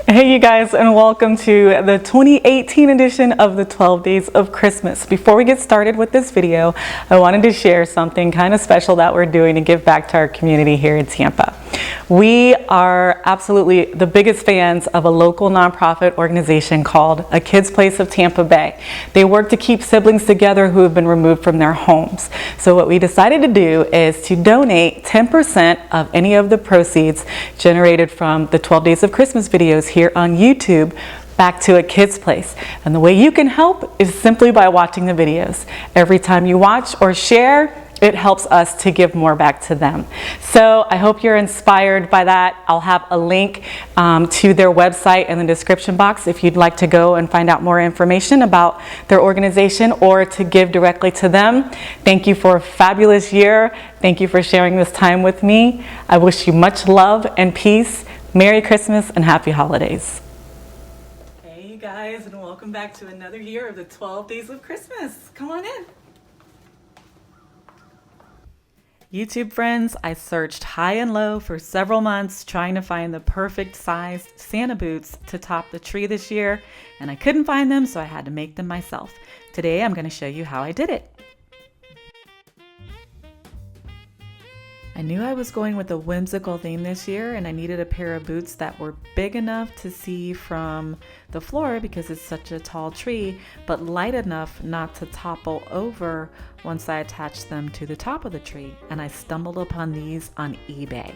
Hey you guys, and welcome to the 2018 edition of the 12 Days of Christmas. Before we get started with this video, I wanted to share something kind of special that we're doing to give back to our community here in Tampa. We are absolutely the biggest fans of a local nonprofit organization called A Kids Place of Tampa Bay. They work to keep siblings together who have been removed from their homes. So what we decided to do is to donate 10% of any of the proceeds generated from the 12 Days of Christmas videos here on YouTube back to A Kids Place. And the way you can help is simply by watching the videos. Every time you watch or share, it helps us to give more back to them. So I hope you're inspired by that. I'll have a link to their website in the description box if you'd like to go and find out more information about their organization or to give directly to them. Thank you for a fabulous year. Thank you for sharing this time with me. I wish you much love and peace. Merry Christmas and Happy Holidays. Hey you guys, and welcome back to another year of the 12 Days of Christmas. Come on in. YouTube friends, I searched high and low for several months trying to find the perfect sized Santa boots to top the tree this year, and I couldn't find them, so I had to make them myself. Today I'm going to show you how I did it. I knew I was going with a whimsical theme this year, and I needed a pair of boots that were big enough to see from the floor because it's such a tall tree, but light enough not to topple over once I attached them to the top of the tree. And I stumbled upon these on eBay.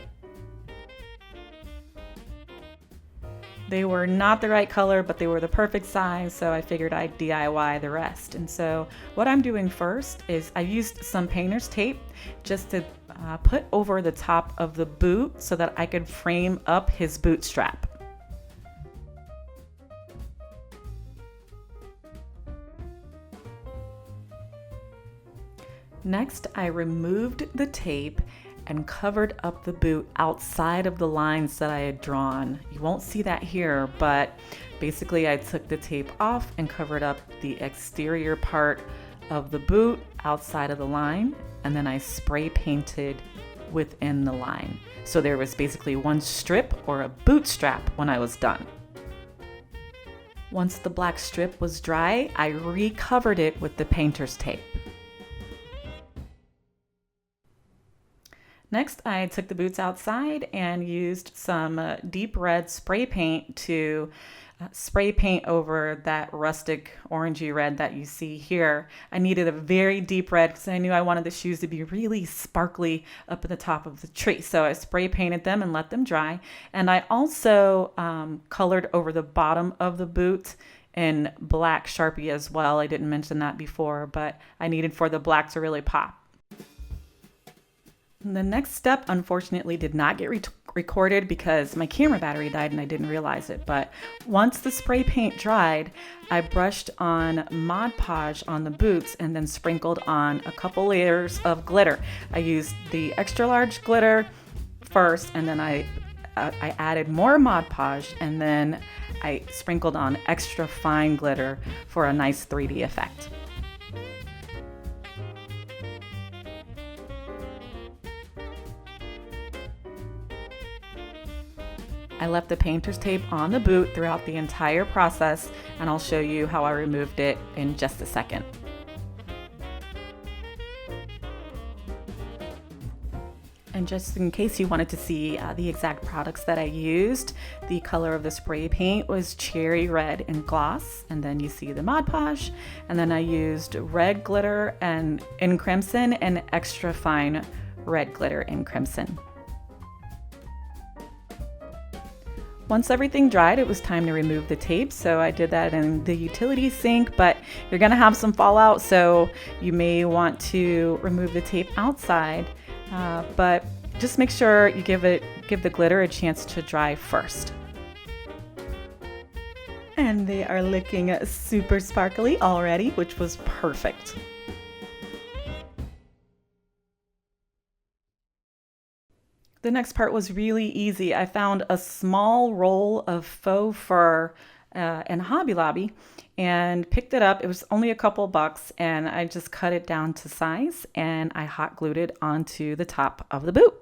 They were not the right color, but they were the perfect size, so I figured I'd DIY the rest. And so what I'm doing first is I used some painter's tape just to put over the top of the boot so that I could frame up his boot strap. Next, I removed the tape and covered up the boot outside of the lines that I had drawn. You won't see that here, but basically I took the tape off and covered up the exterior part of the boot outside of the line, and then I spray painted within the line. So there was basically one strip or a boot strap when I was done. Once the black strip was dry, I recovered it with the painter's tape. Next, I took the boots outside and used some deep red spray paint to spray paint over that rustic orangey red that you see here. I needed a very deep red because I knew I wanted the shoes to be really sparkly up at the top of the tree. So I spray painted them and let them dry. And I also colored over the bottom of the boot in black Sharpie as well. I didn't mention that before, but I needed for the black to really pop. The next step, unfortunately, did not get recorded because my camera battery died and I didn't realize it. But once the spray paint dried, I brushed on Mod Podge on the boots and then sprinkled on a couple layers of glitter. I used the extra large glitter first, and then I added more Mod Podge, and then I sprinkled on extra fine glitter for a nice 3D effect. I left the painter's tape on the boot throughout the entire process, and I'll show you how I removed it in just a second. And just in case you wanted to see the exact products that I used, the color of the spray paint was cherry red and gloss, and then you see the Mod Podge, and then I used red glitter and in crimson and extra fine red glitter in crimson. Once everything dried, it was time to remove the tape, so I did that in the utility sink, but you're gonna have some fallout, so you may want to remove the tape outside, but just make sure you give the glitter a chance to dry first. And they are looking super sparkly already, which was perfect. The next part was really easy. I found a small roll of faux fur in Hobby Lobby and picked it up. It was only a couple bucks, and I just cut it down to size and I hot glued it onto the top of the boot.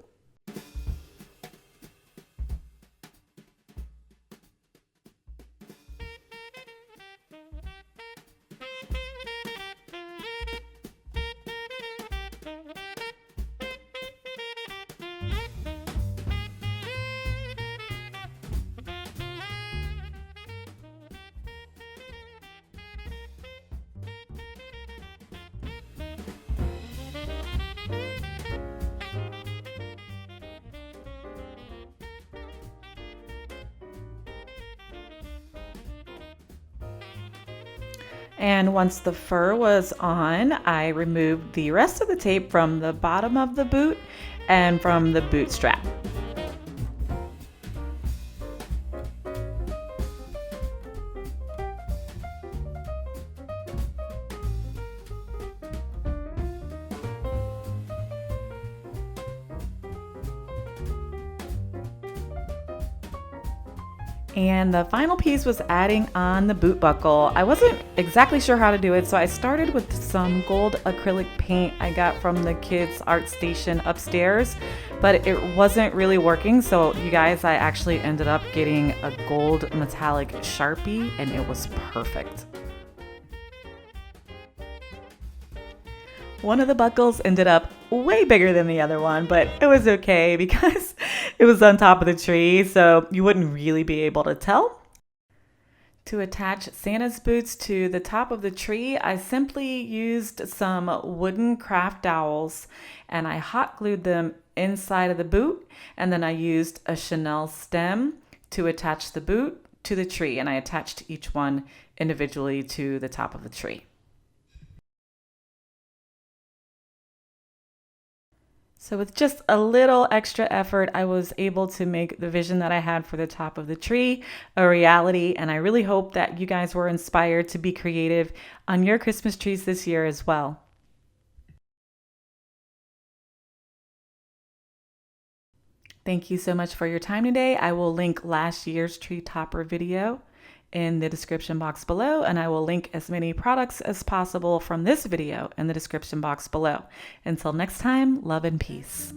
And once the fur was on, I removed the rest of the tape from the bottom of the boot and from the boot strap. And the final piece was adding on the boot buckle. I wasn't exactly sure how to do it, so I started with some gold acrylic paint I got from the kids' art station upstairs, but it wasn't really working. So you guys, I actually ended up getting a gold metallic Sharpie, and it was perfect. One of the buckles ended up way bigger than the other one, but it was okay because it was on top of the tree, so you wouldn't really be able to tell. To attach Santa's boots to the top of the tree, I simply used some wooden craft dowels and I hot glued them inside of the boot, and then I used a chenille stem to attach the boot to the tree, and I attached each one individually to the top of the tree. So with just a little extra effort, I was able to make the vision that I had for the top of the tree a reality. And I really hope that you guys were inspired to be creative on your Christmas trees this year as well. Thank you so much for your time today. I will link last year's tree topper video in the description box below, and I will link as many products as possible from this video in the description box below. Until next time, love and peace.